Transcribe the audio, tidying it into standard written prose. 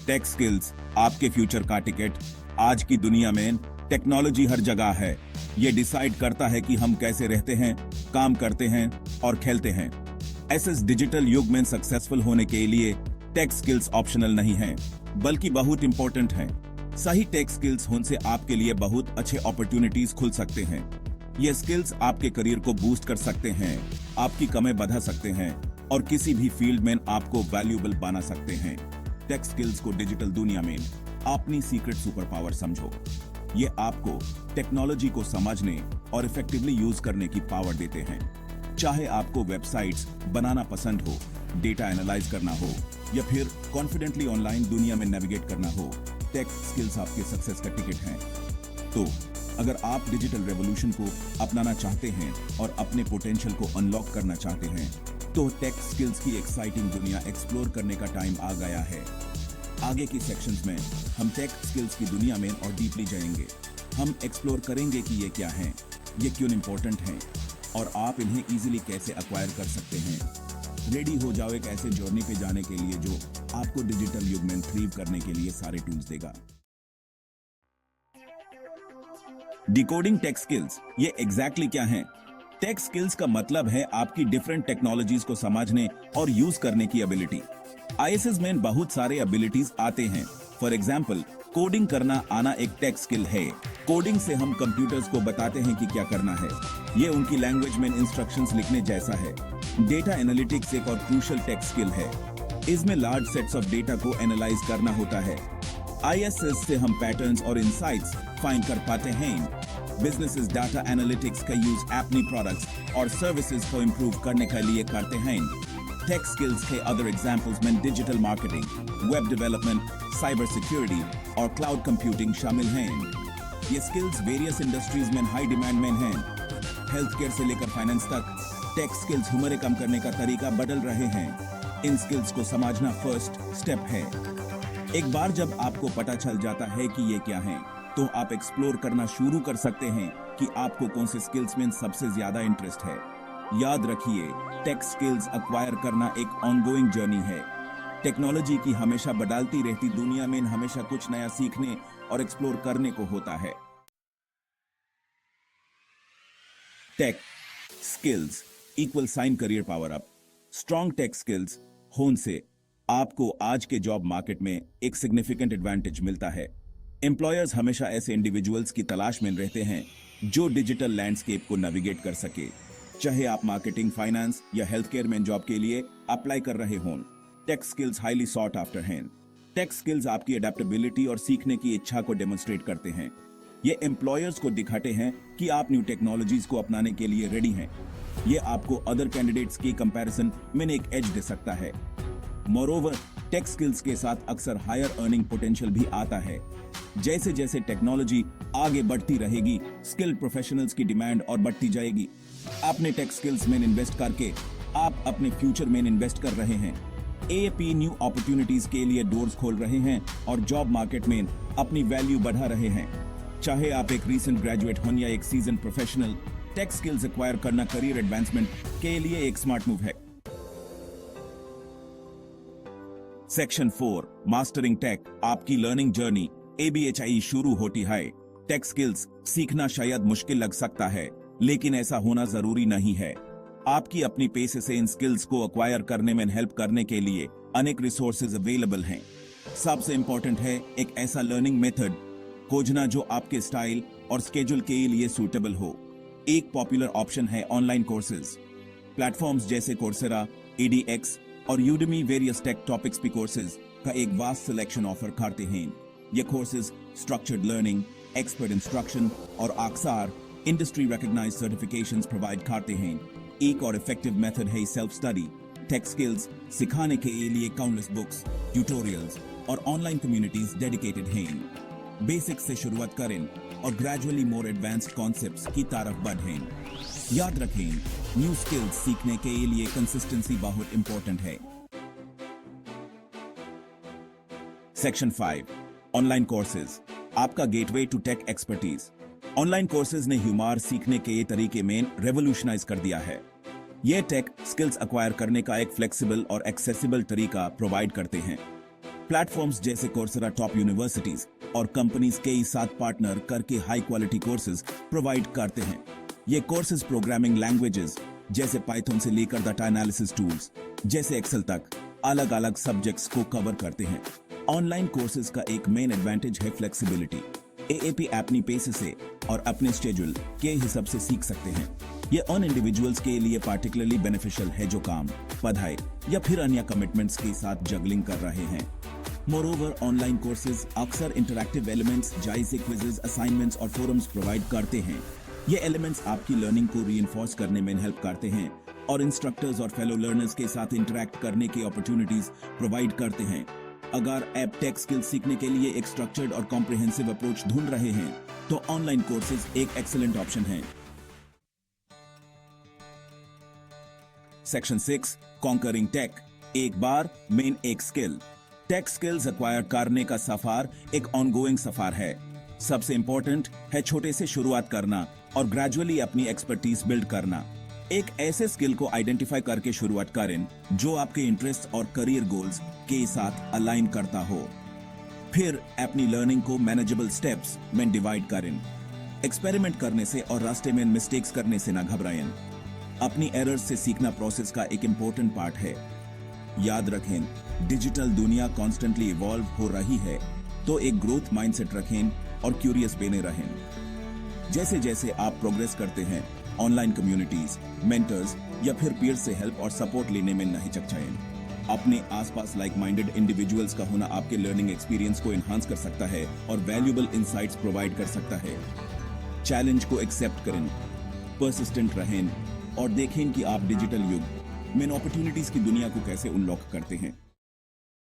Take skills आपके future का ticket. आज की दुनिया में टेक्नोलॉजी हर जगह है। ये डिसाइड करता है कि हम कैसे रहते हैं, काम करते हैं और खेलते हैं। इस डिजिटल युग में सक्सेसफुल होने के लिए टेक स्किल्स ऑप्शनल नहीं हैं, बल्कि बहुत इंपॉर्टेंट हैं। सही टेक स्किल्स होने से आपके लिए बहुत अच्छे अपॉर्चुनिटीज खुल सकते हैं। ये स्किल्स आपके करियर को बूस्ट कर सकते हैं, आपकी कमाई बढ़ा सकते हैं और किसी भी फील्ड में आपको वैल्यूएबल बना सकते हैं। टेक स्किल्स को डिजिटल दुनिया में अपनी सीक्रेट सुपर पावर समझो। ये आपको टेक्नोलॉजी को समझने और इफेक्टिवली यूज करने की पावर देते हैं। चाहे आपको वेबसाइट्स बनाना पसंद हो, डेटा एनालाइज करना हो या फिर कॉन्फिडेंटली ऑनलाइन दुनिया में नेविगेट करना हो, टेक स्किल्स आपके सक्सेस का टिकट हैं। तो अगर आप डिजिटल रेवोल्यूशन को अपनाना चाहते हैं और अपने पोटेंशियल को अनलॉक करना चाहते हैं, तो टेक स्किल्स की एक्साइटिंग दुनिया एक्सप्लोर करने का टाइम आ गया है। आगे की सेक्शंस में हम टेक स्किल्स की दुनिया में और डीपली जाएंगे। हम एक्सप्लोर करेंगे कि ये क्या हैं, ये क्यों इंपॉर्टेंट हैं और आप इन्हें इजीली कैसे एक्वायर कर सकते हैं। रेडी हो जाओ एक ऐसे जर्नी पे जाने के लिए जो आपको डिजिटल युग में थ्रीव करने के लिए सारे टूल्स देगा। डिकोडिंग टेक स्किल्स, ये एग्जैक्टली क्या हैं? टेक स्किल्स का मतलब है आपकी डिफरेंट टेक्नोलॉजीज को समझने और यूज करने की एबिलिटी। आईएसएस में बहुत सारे एबिलिटीज आते हैं। फॉर एग्जाम्पल, कोडिंग करना आना एक टेक स्किल है। कोडिंग से हम कंप्यूटर्स को बताते हैं कि क्या करना है। ये उनकी लैंग्वेज में इंस्ट्रक्शंस लिखने जैसा है। डेटा एनालिटिक्स एक और क्रूशियल टेक स्किल है। इसमें लार्ज सेट्स ऑफ डेटा को एनालाइज करना होता है। आईएसएस से हम पैटर्न्स और इंसाइट्स फाइंड कर पाते हैं। बिजनेसेस डाटा एनालिटिक्स का यूज अपनी प्रोडक्ट्स और सर्विसेज को इंप्रूव करने के लिए करते हैं। टेक स्किल्स के अदर एग्जांपल्स में digital marketing, web development, cyber security और क्लाउड कंप्यूटिंग शामिल हैं। ये स्किल्स वेरियस इंडस्ट्रीज में हाई डिमांड में हैं। हेल्थ केयर से लेकर फाइनेंस तक टेक स्किल्स उम्र कम करने का तरीका बदल रहे हैं। इन स्किल्स को समझना फर्स्ट स्टेप है। एक बार जब आपको पता चल जाता है कि ये क्या है, तो आप एक्सप्लोर करना शुरू कर सकते हैं कि आपको कौन से स्किल्स में सबसे ज्यादा इंटरेस्ट है। याद रखिए, टेक स्किल्स एक्वायर करना एक ऑनगोइंग जर्नी है। टेक्नोलॉजी की हमेशा बदलती रहती दुनिया में हमेशा कुछ नया सीखने और एक्सप्लोर करने को होता है। Tech skills equal sign career power up. Strong tech skills होने से आपको आज के जॉब मार्केट में एक सिग्निफिकेंट एडवांटेज मिलता है। एम्प्लॉयर्स हमेशा ऐसे इंडिविजुअल्स की तलाश में रहते हैं जो डिजिटल लैंडस्केप को नेविगेट कर सके। चाहे आप मार्केटिंग, फाइनेंस या हेल्थ केयर में जॉब के लिए अप्लाई कर रहे हों, tech skills highly sought after हैं। टेक स्किल्स आपकी अडेप्टेबिलिटी और सीखने की इच्छा को डेमोन्स्ट्रेट करते हैं। ये एम्प्लॉयर्स को दिखाते हैं कि आप न्यू टेक्नोलॉजीज को अपनाने के लिए रेडी हैं। ये आपको अदर कैंडिडेट्स की कंपैरिजन में एक एज दे सकता है। मोरोवर, टेक स्किल्स के साथ अक्सर हायर अर्निंग पोटेंशियल भी आता है। जैसे जैसे टेक्नोलॉजी आगे बढ़ती रहेगी, स्किल्ड प्रोफेशनल्स की डिमांड और बढ़ती जाएगी। अपने टेक स्किल्स में इन्वेस्ट करके आप अपने फ्यूचर में इन्वेस्ट कर रहे हैं। एएपी न्यू अपॉर्चुनिटीज के लिए डोर्स खोल रहे हैं और जॉब मार्केट में अपनी वैल्यू बढ़ा रहे हैं। चाहे आप एक रीसेंट ग्रेजुएट हों या एक season professional, tech skills acquire करना करियर एडवांसमेंट के लिए एक स्मार्ट मूव है। सेक्शन 4, मास्टरिंग टेक, आपकी लर्निंग जर्नी ABHI शुरू होती है। टेक स्किल्स सीखना शायद मुश्किल लग सकता है, लेकिन ऐसा होना जरूरी नहीं है। आपकी अपनी पेस से इन स्किल्स को एक्वायर करने में हेल्प करने के लिए अनेक रिसोर्सेज अवेलेबल हैं। सबसे इंपॉर्टेंट है एक ऐसा लर्निंग मेथड खोजना जो आपके स्टाइल और स्केड्यूल के लिए सूटेबल हो। एक पॉपुलर ऑप्शन है ऑनलाइन कोर्सेज। प्लेटफॉर्म्स जैसे कोर्सेरा, EDX और यूडेमी वेरियस टेक टॉपिक्स पे कोर्सेज का एक वास्ट सिलेक्शन ऑफर करते हैं। ये courses structured learning, expert instruction और अक्सर इंडस्ट्री रिकॉग्नाइज्ड सर्टिफिकेशंस प्रोवाइड करते हैं। एक और इफेक्टिव मेथड है सेल्फ स्टडी। टेक स्किल्स सिखाने के लिए काउंटलेस बुक्स, ट्यूटोरियल्स और ऑनलाइन कम्युनिटीज डेडिकेटेड हैं। बेसिक से शुरुआत करें और ग्रेजुअली मोर एडवांस्ड कॉन्सेप्ट्स की तरफ बढ़ें। याद रखें, न्यू स्किल्स सीखने के लिए कंसिस्टेंसी बहुत इंपॉर्टेंट है। सेक्शन 5, ऑनलाइन कोर्सेज, आपका gateway to tech expertise. Online courses ने ह्यूमर सीखने के तरीके में रेवोल्यूशनाइज कर दिया है। ये टेक स्किल्स एक्वायर करने का एक फ्लेक्सिबल और एक्सेसिबल तरीका प्रोवाइड करते हैं। प्लेटफॉर्म्स जैसे कोर्सेरा टॉप यूनिवर्सिटीज और कंपनीज के साथ पार्टनर करके हाई क्वालिटी कोर्सेज प्रोवाइड करते हैं। ये कोर्सेज प्रोग्रामिंग लैंग्वेजेस जैसे पाइथन से लेकर डाटा एनालिसिस टूल्स जैसे एक्सेल तक अलग अलग सब्जेक्ट्स को कवर करते हैं। ऑनलाइन कोर्सेज का एक मेन एडवांटेज है फ्लेक्सिबिलिटी। एएपी अपनी पेस से और अपने शेड्यूल के हिसाब से सीख सकते हैं। ये उन इंडिविजुअल्स के लिए पार्टिकुलरली बेनिफिशियल है जो काम, पढ़ाई या फिर अन्य कमिटमेंट्स के साथ जगलिंग कर रहे हैं। मोरओवर, ऑनलाइन कोर्सेज अक्सर इंटरैक्टिव एलिमेंट्स जैसे क्विजेज, असाइनमेंट्स और फोरम्स प्रोवाइड करते हैं। ये एलिमेंट्स आपकी लर्निंग को रीइंफोर्स करने में हेल्प करते हैं और इंस्ट्रक्टर्स और फेलो लर्नर्स के साथ इंटरैक्ट करने की अपॉर्चुनिटीज प्रोवाइड करते हैं। अगर आप टेक स्किल्स सीखने के लिए एक स्ट्रक्चर्ड और कॉम्प्रिहेंसिव अप्रोच ढूंढ रहे हैं तो ऑनलाइन कोर्सेज एक एक्सीलेंट ऑप्शन है। सेक्शन 6 कॉन्करिंग टेक, एक बार मेन एक स्किल। टेक स्किल्स एक्वायर करने का सफर एक ऑनगोइंग सफर है। सबसे इंपॉर्टेंट है छोटे से शुरुआत करना और ग्रेजुअली अपनी एक्सपर्टीज बिल्ड करना। एक ऐसे स्किल को आइडेंटिफाई करके शुरुआत करें जो आपके इंटरेस्ट और करियर गोल्स के साथ अलाइन करता हो। फिर अपनी लर्निंग को मैनेजेबल स्टेप्स में डिवाइड करें। एक्सपेरिमेंट करने से और रास्ते में मिस्टेक्स करने से ना घबराएं। अपनी एरर्स से सीखना प्रोसेस का एक इंपॉर्टेंट पार्ट है। याद रखें, डिजिटल दुनिया कॉन्स्टेंटली इवॉल्व हो रही है, तो एक ग्रोथ माइंडसेट रखें और क्यूरियस बने रहें। जैसे जैसे आप प्रोग्रेस करते हैं, ऑनलाइन कम्युनिटीज, मेंटर्स या फिर पीयर से हेल्प और सपोर्ट लेने में नहीं हिचकिचाएं। अपने आसपास लाइक माइंडेड इंडिविजुअल्स का होना आपके लर्निंग एक्सपीरियंस को एनहांस कर सकता है और वैल्यूएबल इनसाइट्स प्रोवाइड कर सकता है। चैलेंज को एक्सेप्ट करें, पर्सिस्टेंट रहें और देखें कि आप डिजिटल युग में अपॉर्चुनिटीज की दुनिया को कैसे अनलॉक करते हैं।